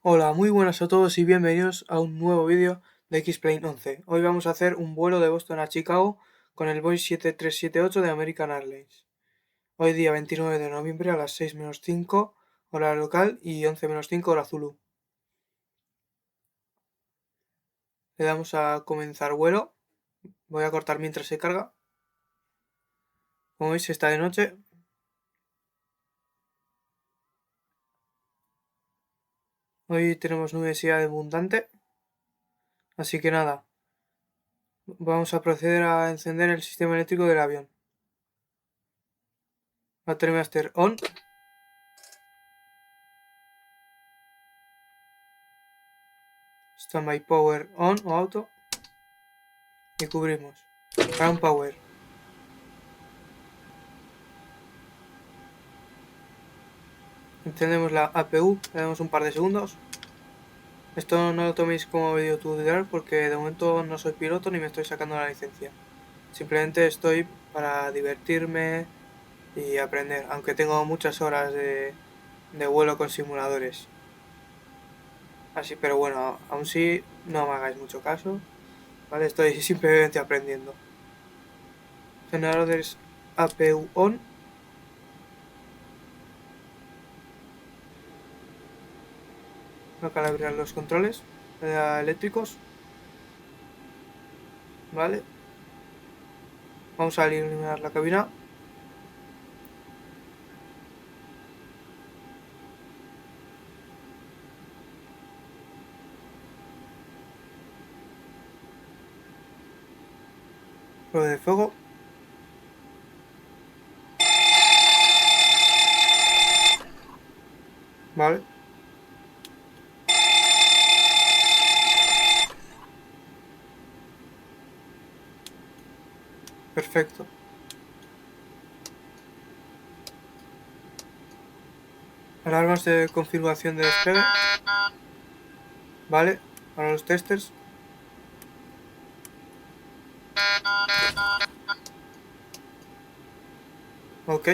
Hola, muy buenas a todos y bienvenidos a un nuevo vídeo de XPlane 11. Hoy vamos a hacer un vuelo de Boston a Chicago con el Boeing 7378 de American Airlines. Hoy día 29 de noviembre a las 6 menos 5 hora local y 11 menos 5 hora Zulu. Le damos a comenzar vuelo. Voy a cortar mientras se carga. Como veis está de noche. Hoy tenemos nubosidad abundante. Así que nada, vamos a proceder a encender el sistema eléctrico del avión. Battery Master on. Standby Power on o auto. Y cubrimos. Ground Power. Encendemos la APU, le damos un par de segundos. Esto no lo toméis como video tutorial porque de momento no soy piloto ni me estoy sacando la licencia. Simplemente estoy para divertirme y aprender, aunque tengo muchas horas de vuelo con simuladores. Así, pero bueno, aún sí no me hagáis mucho caso, ¿vale? Estoy simplemente aprendiendo. Generadores APU on. Voy a calibrar los controles eléctricos, ¿vale? Vamos a iluminar la cabina. Prueba de fuego. Vale. Perfecto. Alarmas de configuración de despegue. Vale, para los testers. Ok.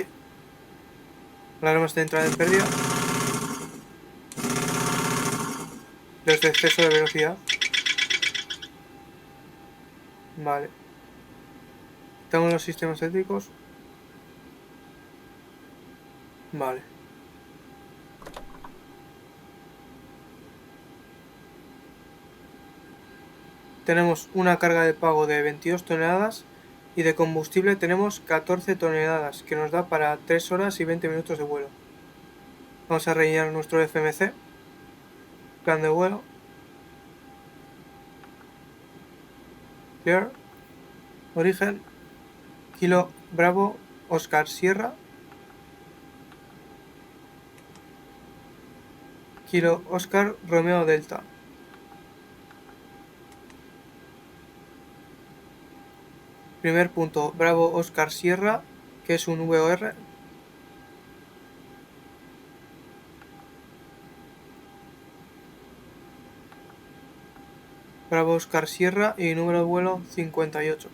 Alarmas de entrada en pérdida. Los de exceso de velocidad. Vale. Tenemos los sistemas eléctricos. Vale. Tenemos una carga de pago de 22 toneladas y de combustible tenemos 14 toneladas, que nos da para 3 horas y 20 minutos de vuelo. Vamos a rellenar nuestro FMC. Plan de vuelo. Clear. Origen. Kilo Bravo Oscar Sierra. Kilo Oscar Romeo Delta. Primer punto, Bravo Oscar Sierra, que es un VOR. Bravo Oscar Sierra y número de vuelo 58.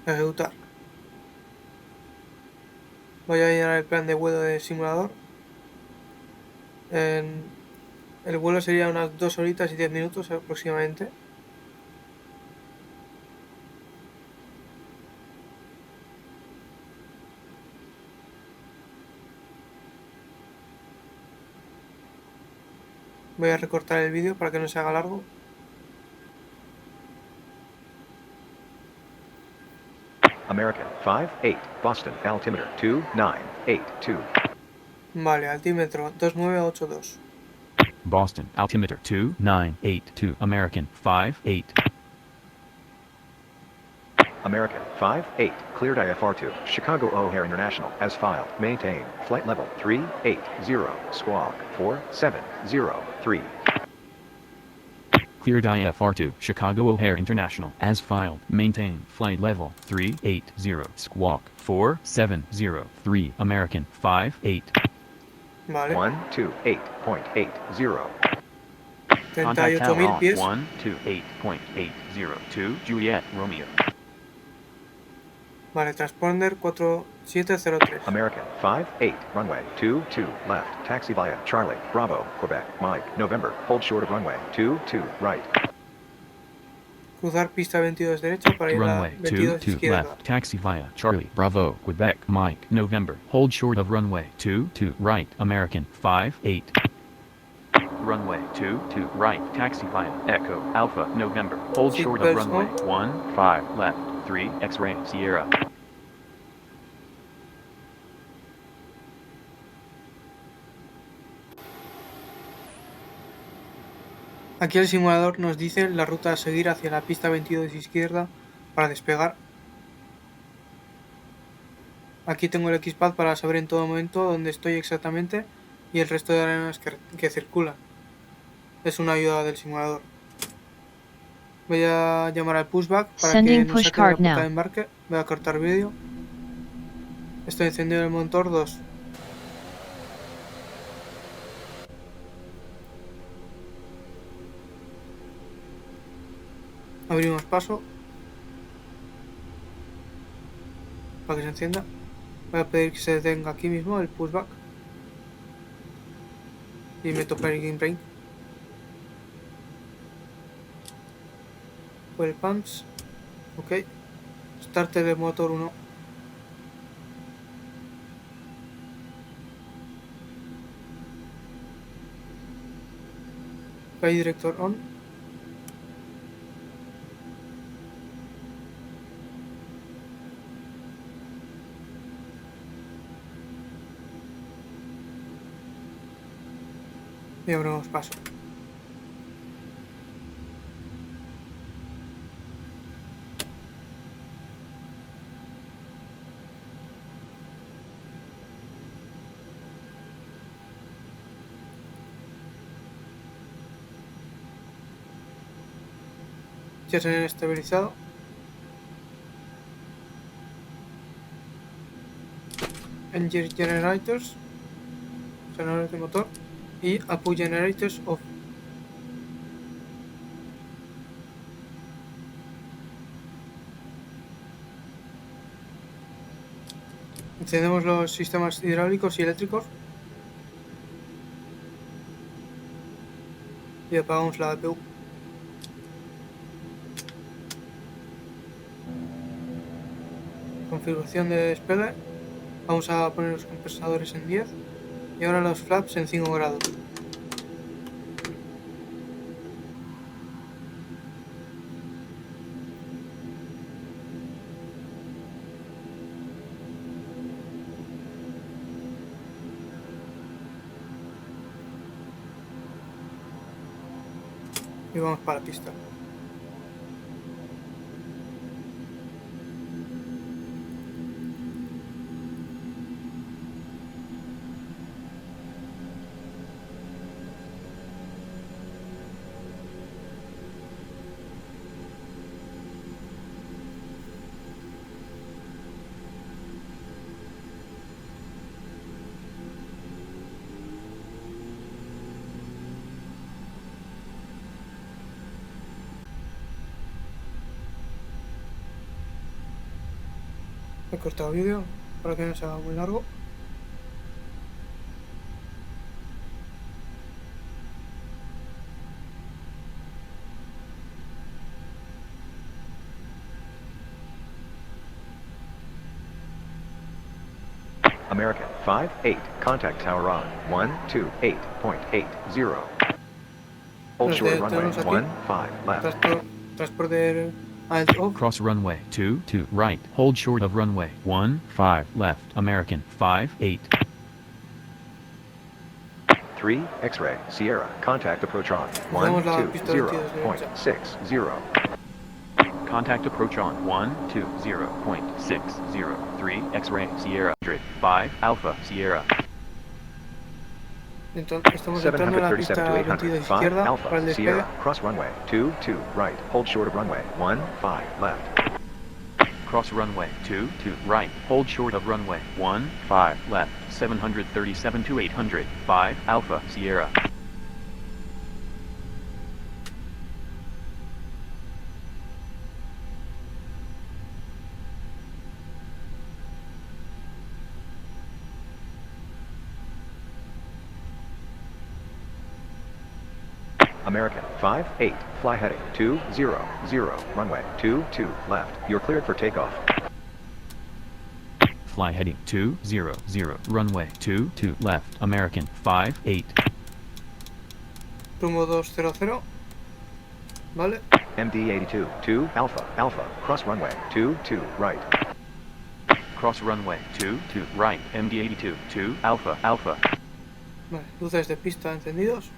Ejecutar. Voy a llenar el plan de vuelo de simulador. El vuelo sería unas 2 horitas y 10 minutos aproximadamente. Voy a recortar el vídeo para que no se haga largo. American 58, Boston, altimeter 2982. Vale, altímetro 2982. Boston, altimeter 2982, American 58. American 5-8, cleared IFR2, Chicago O'Hare International, as filed. Maintain flight level 380, squawk 4703. Cleared IFR2, Chicago O'Hare International, as filed. Maintain flight level 380, squawk 4703, American 5-8. Vale. 128.80. Contact tower 38.000 on pies. 128.802 Juliet Romeo. Vale, transponder 4703. American 5-8, runway 22 left, taxi via Charlie, Bravo, Quebec, Mike, November, hold short of runway 22 right. Cruzar pista 22 derecha para ir a Runway 22 22 izquierda. left, taxi via Charlie, Bravo, Quebec, Mike, November, hold short of runway 22 right, American 5-8. Runway 22 right, taxi via Echo, Alpha, November, hold short of Seatbelts runway on. 15 left, 3 X-ray, Sierra. Aquí el simulador nos dice la ruta a seguir hacia la pista 22 izquierda para despegar. Aquí tengo el XPad para saber en todo momento dónde estoy exactamente y el resto de aeronaves que circulan. Es una ayuda del simulador. Voy a llamar al pushback para que Sending nos saque de la pushcart puerta now. de embarque. Voy a cortar vídeo. Estoy encendiendo el motor 2. Abrimos paso para que se encienda. Voy a pedir que se detenga aquí mismo el pushback y meto parking brake. Fuel pumps. Ok. Starter de motor 1. Flight director on. Y abrimos paso. Ya se han estabilizado. Engine generators, generadores de motor, y output generators off. Encendemos los sistemas hidráulicos y eléctricos y apagamos la APU. Configuración de despegue. Vamos a poner los compensadores en 10 y ahora los flaps en 5 grados. Y vamos para la pista. He cortado vídeo para que no se haga muy largo. American 5-8, contact tower on 128.80. Hold short of runway Tenemos aquí 15 left. transporte alt off. Cross runway 22 right, hold short of runway 15 left, American 5-8. 3 X-ray, Sierra, contact approach on Vamos a la pista 22 derecha. 120.60. Contact approach on 120.603 X-ray Sierra 5 Alpha Sierra. Entonces, estamos entrando en la 737 pista to 800. 22 5 izquierda para Alpha el despegue. Sierra. Cross runway 22 right. Hold short of runway 15 left. Cross runway 22 right. Hold short of runway 15 left. 737 to 800. 5 Alpha Sierra. American 58. Fly heading 200. Runway 22 left. You're cleared for takeoff. Fly heading 200. Runway 22 left. American 58. Rumbo 200. Vale. MD 82 2 Alpha Alpha. Cross runway 22 right. Cross runway 22 right. MD 82 2 Alpha Alpha. Vale. Luces de pista encendidos.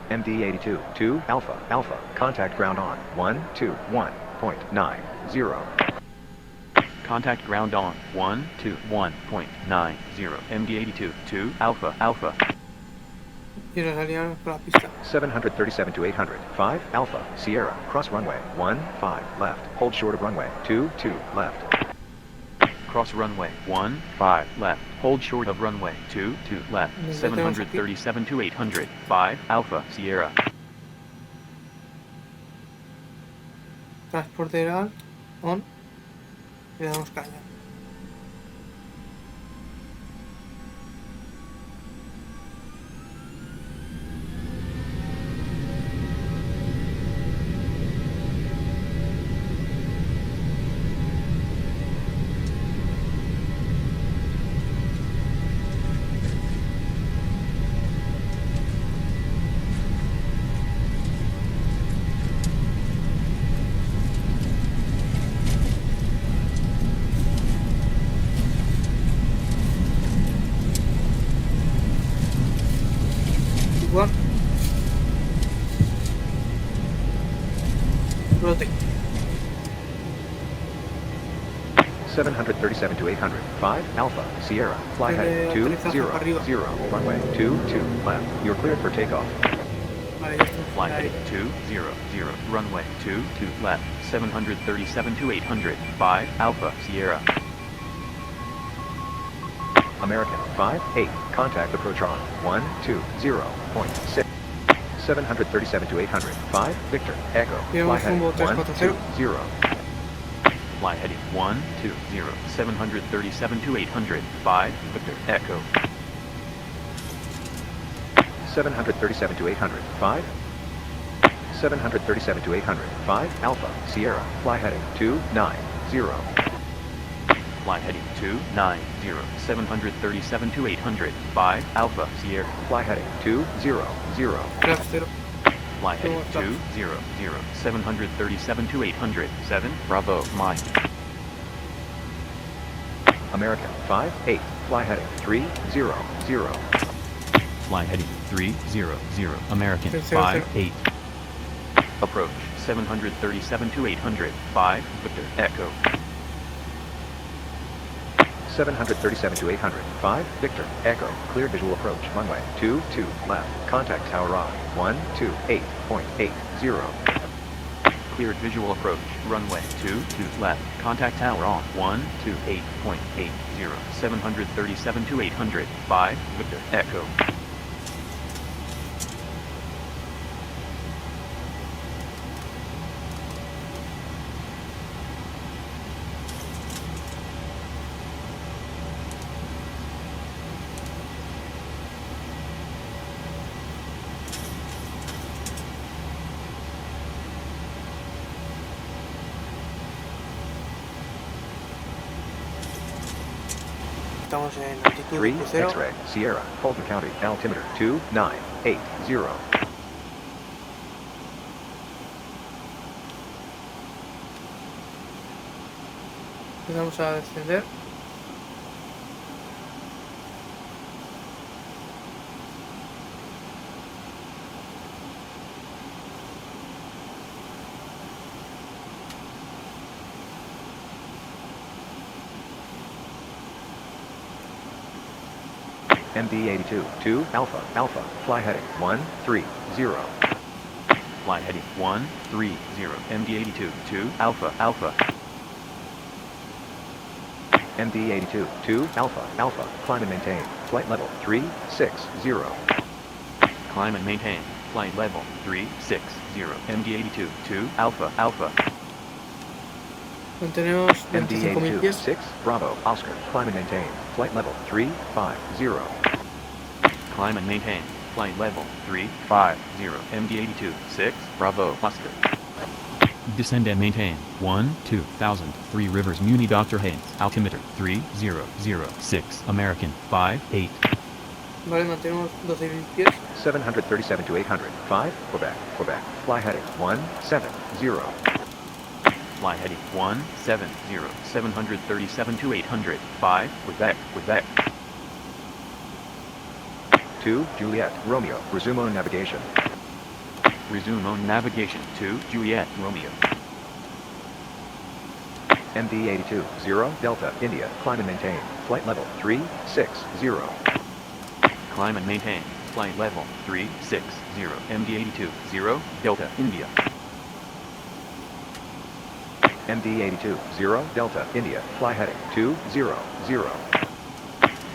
MD 82 2 Alpha Alpha. Contact ground on 121.90. Contact ground on 121.90. MD 82 2 Alpha Alpha. Y nos alineamos por la pista. 737 to 800. 5 Alpha Sierra. Cross runway 15 left. Hold short of runway 22 left. Cross runway 15 left. Hold short of runway 22 left. 737 to 800. 5 Alpha Sierra. Transporter on. Y le damos caña. Igual. Rote. 737 to 800. 5 Alpha Sierra. Fly heading 200. Runway 22 left. You're cleared for takeoff. Vale, ya está. Fly Ahí. heading 200. Runway 22 left. 737 to 800. 5 Alpha Sierra. American 58. Contact approach on 120.6. 737 to 800. 5 Victor Echo. Fly heading 120. Fly heading 120. 737 to 800. 5 Victor Echo. 737 to 800. 5 737 to 800. 5 Alpha Sierra. Fly heading 290. Fly heading 290. 737 to 800. 5 Alpha Sierra. Fly heading 200. Flaps 0. Fly heading 200. 737 to 800. 7 Bravo Mike. American 58. Fly heading 300. Fly heading 300. American 300. 58. Approach 737 to 800. 5 Victor Echo. 737 to 800. 5 Victor Echo. Clear visual approach. Runway 22 left. Contact tower on 128.80. Cleared visual approach. Runway 22 left. Contact tower on 128.80. 737 to 800. 5 Victor Echo. Estamos en altitud 3 crucero. X-ray Sierra. Fulton County. Altimeter 2980. Empezamos a descender. MD82, 2 Alpha, Alpha, fly heading 130. Fly heading 130. MD82, 2 Alpha, Alpha. MD82, 2 Alpha, Alpha, climb and maintain, flight level 360. Climb and maintain, flight level 360. MD82, 2 Alpha, Alpha. Mantenemos 25.000 MD82, pies. 6 Bravo, Oscar, climb and maintain, flight level 350. Climb and maintain, flight level 350. MD82, 6 Bravo, Oscar. Descend and maintain, 12,000, 3 Rivers Muni Dr. Haynes, altimeter 3006, American 58. Vale, mantenemos 12.000 pies. 737 to 800, 5 Quebec, Quebec, fly heading 170. Fly heading 170, 737 to 800, 5 Quebec, Quebec. 2 Juliet, Romeo, resume on navigation. Resume on navigation to Juliet, Romeo. MD82, 0 Delta, India, climb and maintain, flight level 360. Climb and maintain, flight level 360. MD82, 0 Delta, India. MD82, 0 Delta, India, fly heading 200.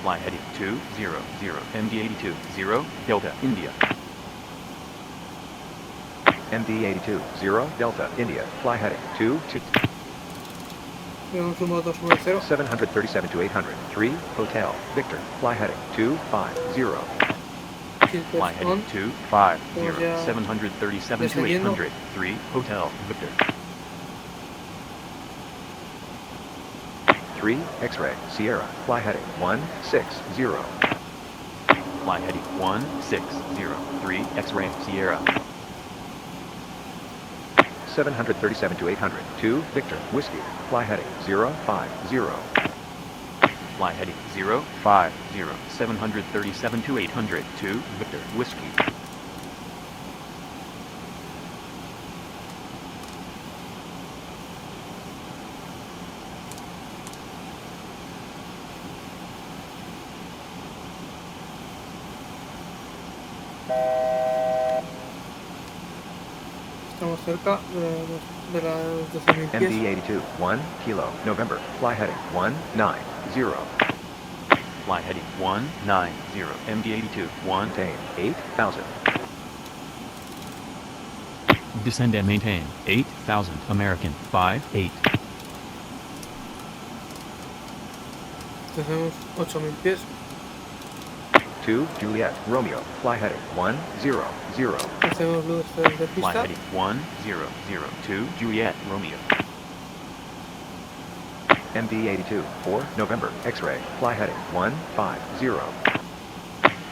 Fly heading 200. MD82, 0 Delta, India. MD82, 0 Delta, India, fly heading 22. Tenemos un 290. 737 to 800, 3 Hotel, Victor, fly heading 250. Fly heading 250. 737 to 800, 3 Hotel, Victor. 3 X-ray, Sierra, fly heading 160. Fly heading 160. 3 X-ray, Sierra. 737 to 800, 2 Victor, Whiskey, fly heading 050. Fly heading 050. 737 to 800, 2 Victor, Whiskey. Estamos cerca de las 12.000 pies. MD82, 1 Kilo, November, fly heading 190. Fly heading 190. MD82, 1. Maintain 8,000. Descend and maintain, 8,000, American 58. Tenemos 8.000 pies. 2 Juliet, Romeo, fly heading 100. Hacemos luces de Fly pista. heading 100. 2 Juliet, Romeo. MD82, 4 November, X-ray, fly heading 150.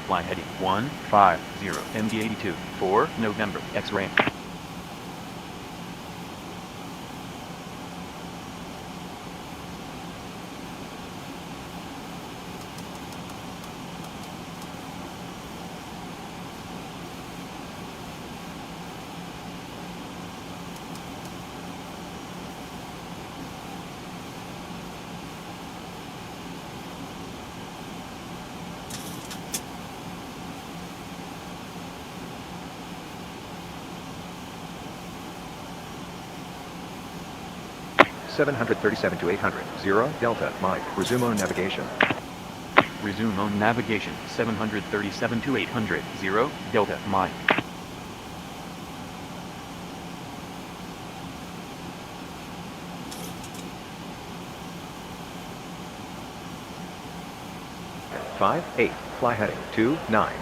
Fly heading 150. MD82, 4 November, X-ray. .737 to 800, 0 Delta, Mike, resume on navigation. Resume on navigation, 737 to 800, 0 Delta, Mike. Five, 8, fly heading 290.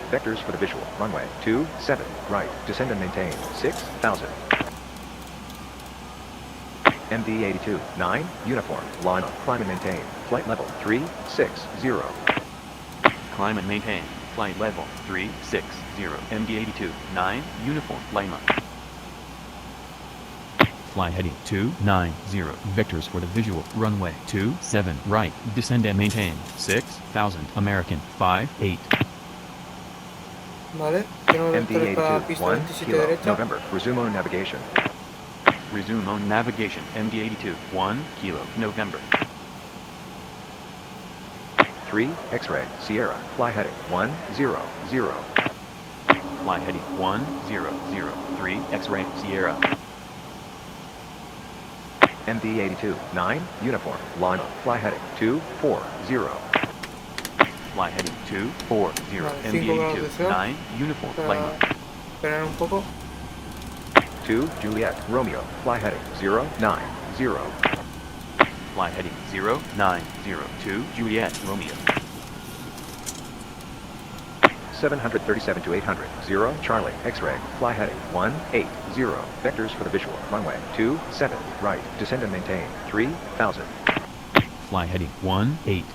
Vectors for the visual, runway 27, right, descend and maintain 6,000. MD82, 9, uniform, line up, climb and maintain, flight level 360. Climb and maintain, flight level 360. MD82, 9, uniform, Lima. Fly heading 290, vectors for the visual, runway 27, right, descend and maintain, 6,000, American 58. Vale, tenemos vectores para MD82, pista 1, 27 kilo, derecha. November, resume on navigation. Resume on navigation, MD82, 1 kilo, November. 3, X-ray, Sierra, fly heading 100. Fly heading 1003, X-ray, Sierra. MD82, 9, uniform, Lima, fly heading 240. Fly heading 240, Vale, 5 grados de MD82, cero. 9, uniform, Para Lima. esperar un poco. 2, Juliet, Romeo, fly heading 090. Fly heading 0902, Juliet, Romeo. 737 to 800, 0, Charlie, X-ray, fly heading 180. Vectors for the visual, runway 27, right, descend and maintain 3000. Fly heading 180,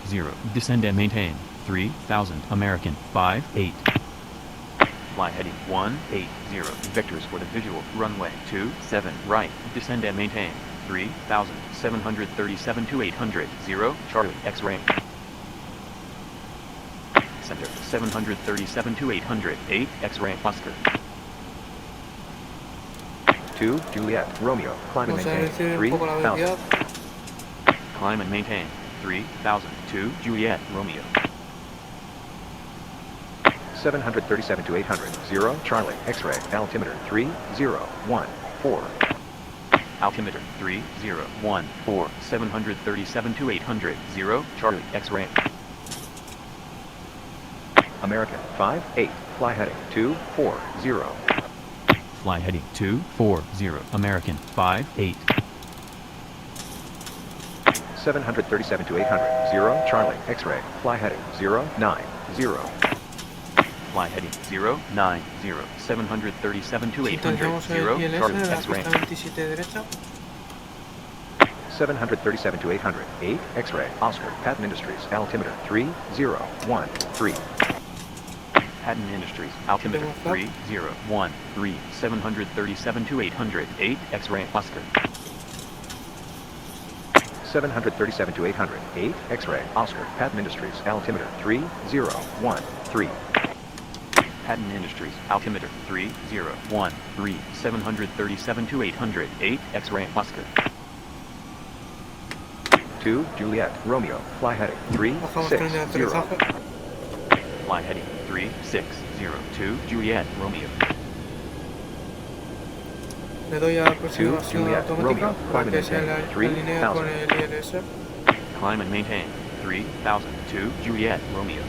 descend and maintain 3000, American 58. Fly heading 180, vectors for the visual, runway 27, right, descend and maintain 3000, 737 to 800, 0, Charlie, X-ray. Center, 737 to 800, 8, X-ray, Oscar. 2, Juliet, Romeo, climb and Vamos a maintain reducir un poco la 3000. velocidad. Climb and maintain 3000, 2, Juliet, Romeo. 737 to 800, 0, Charlie, X-ray, altimeter 3014. Altimeter 3014, 737 to 800, 0, Charlie, X-ray. American 58, fly heading 240. Fly heading 240, American 58. 737 to 800, 0, Charlie, X-ray, fly heading 090. Fly heading 090, 737 to 800, Sintonizamos 0, el ILS Charlie, de la X-ray. pista 27 derecha. 737 to 800, 8, X-ray, Oscar, Patton Industries, altimeter 3013. Patton Industries, altimeter 3013, 737 to 800, 8, X-ray, Oscar. 737 to 800, 8, X-ray, Oscar, Patton Industries, altimeter 3013. Patton Industries, altimeter 3013, 737 to 800, 8, X-ray, Oscar. 2, Juliet, Romeo, fly heading Bajamos tren de 360. aterrizaje. Fly heading 3602, Juliet, Romeo. Le doy a aproximación Juliet, automática Romeo, para climb que and se maintain alinee con el ILS. Climb and maintain 3002, Juliet, Romeo.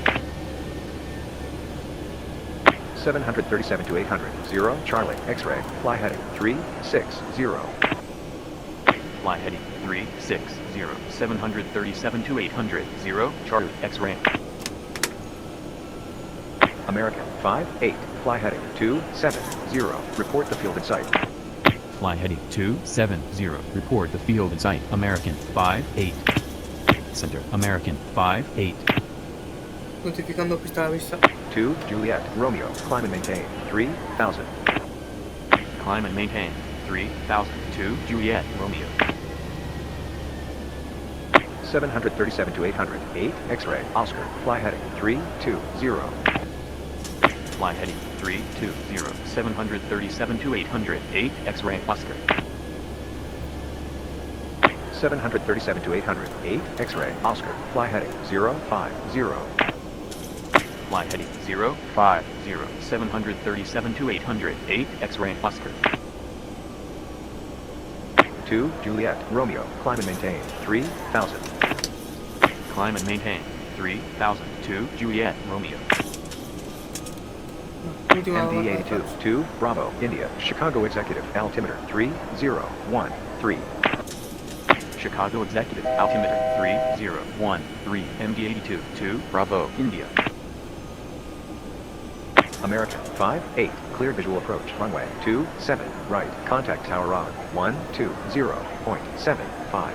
737 to 800, 0, Charlie, X-ray, fly heading 360. Fly heading 360, 737 to 800, 0, Charlie, X-ray. American 58, fly heading 270, report the field in sight. Fly heading 270, report the field in sight, American 58. Center, American 58. Notificando pista a la vista. 2, Juliet, Romeo, climb and maintain 3000. Climb and maintain 3002, Juliet, Romeo. 737 to 800, 8, X-ray, Oscar, fly heading 320. Fly heading 320, 737 to 800, 8, X-ray, Oscar. 737 to 800, 8, X-ray, Oscar, fly heading 050. Fly heading 050, 737 to 800, 8, X-ray, Oscar. 2, Juliet, Romeo, climb and maintain 3000. Climb and maintain 3002, Juliet, Romeo. Última MD82, 2, Bravo, India, Chicago Executive, altimeter 3013. Chicago Executive, altimeter 3013, MD82, 2, Bravo, India. American 58, clear visual approach, runway 27, right, contact tower on 120.75.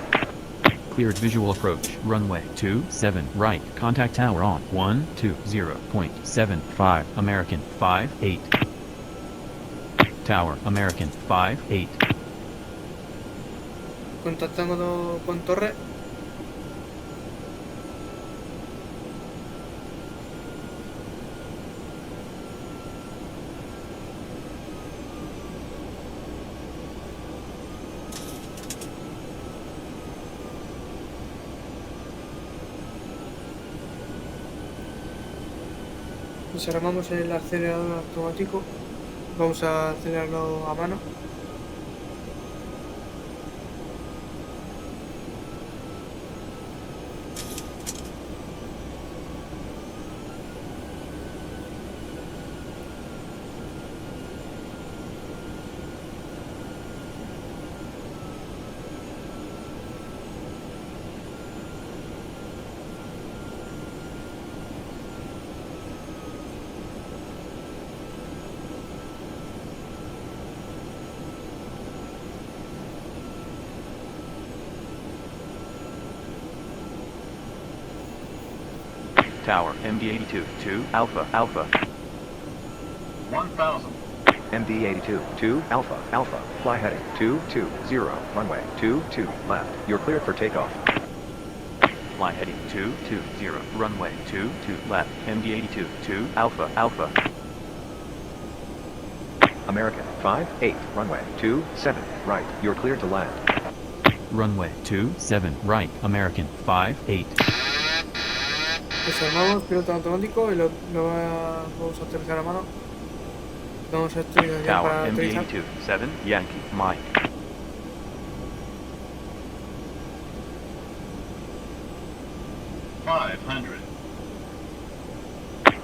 Cleared visual approach, runway 27, right, contact tower on 120.75, American 58. Tower, American 58. Contactando con torre. Desarmamos el acelerador automático. Vamos a acelerarlo a mano. Tower, MD82, 2, Alpha, Alpha. 1000. MD82, 2 Alpha, Alpha. Fly heading 220, runway 22 left. You're cleared for takeoff. Fly heading 220, runway 22 left, MD82, 2, Alpha, Alpha. American 58, runway 27 right. You're cleared to land. Runway 27 right, American 58. Desarmamos piloto automático y vamos a aterrizar a mano. Vamos a estudiar ya Tower, para aterrizar. MD82, 7, Yankee, Mike.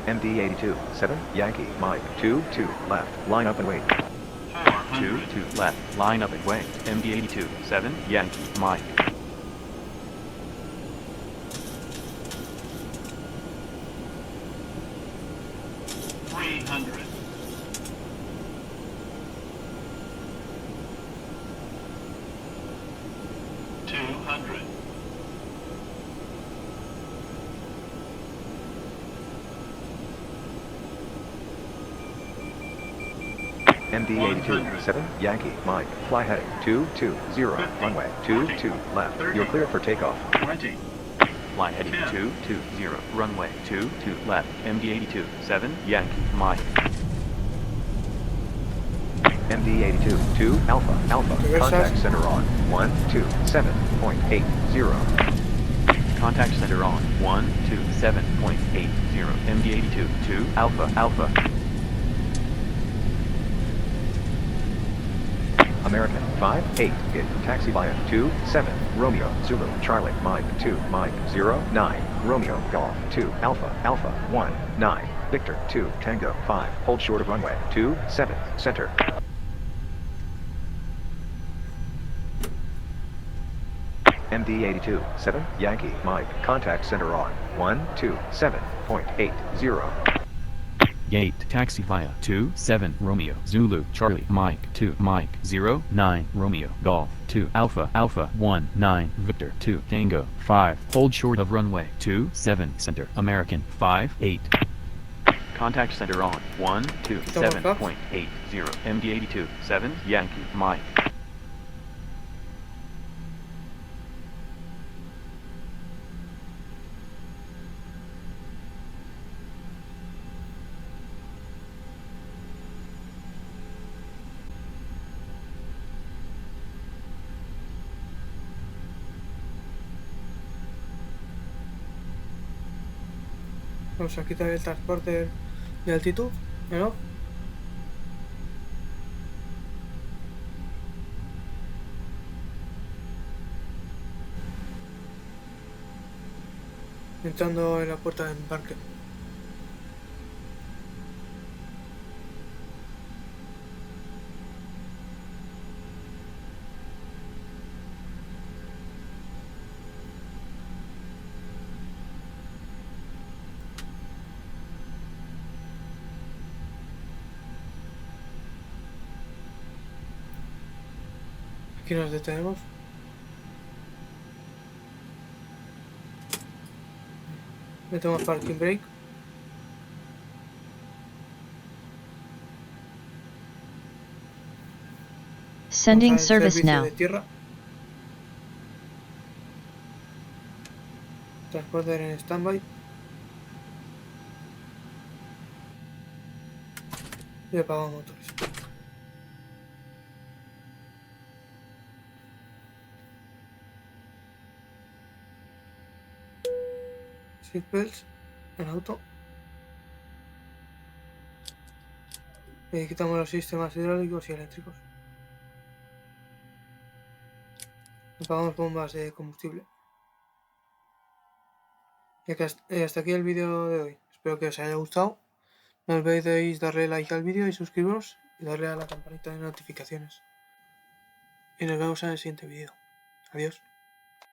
MD82, 7 Yankee, Mike 22 left. Line up and wait. 2 left, line up and wait, MD82, 7, Yankee, Mike. 300. 200. MD82, 7 Yankee, Mike. Fly heading 220, runway 22 left. You're cleared for takeoff. 20. Fly heading 220, runway 22 left, MD82, 7, Yankee, Mike. MD82, 2 Alpha, Alpha. Reversas. Contact center on 127.80. Contact center on 127.80, MD82, 2, Alpha, Alpha. American 58, in taxi via 27, Romeo, Zulu, Charlie, Mike 2, Mike 09, Romeo, Golf 2, Alpha, Alpha 1, 9, Victor 2, Tango 5, hold short of runway 27, center. MD82, 7, Yankee, Mike, contact center on 127.80. Gate, taxi via 27, Romeo, Zulu, Charlie, Mike 2, Mike 09, Romeo, Golf 2, Alpha, Alpha 1, 9, Victor 2, Tango 5, hold short of runway 27, center, American 58. Contact center on 127.80, MD82, 7, Yankee, Mike. Vamos a quitar el transporte de altitud, ¿no? Entrando en la puerta de embarque. Aquí nos detenemos. Metemos parking brake. Sending Vamos al service servicio now. de tierra. Transporter en standby. Y apagamos motores. Seatbelts en auto. Quitamos los sistemas hidráulicos y eléctricos. Apagamos bombas de combustible. Y hasta aquí el vídeo de hoy. Espero que os haya gustado. No olvidéis darle like al vídeo y suscribiros y darle a la campanita de notificaciones. Y nos vemos en el siguiente vídeo. Adiós.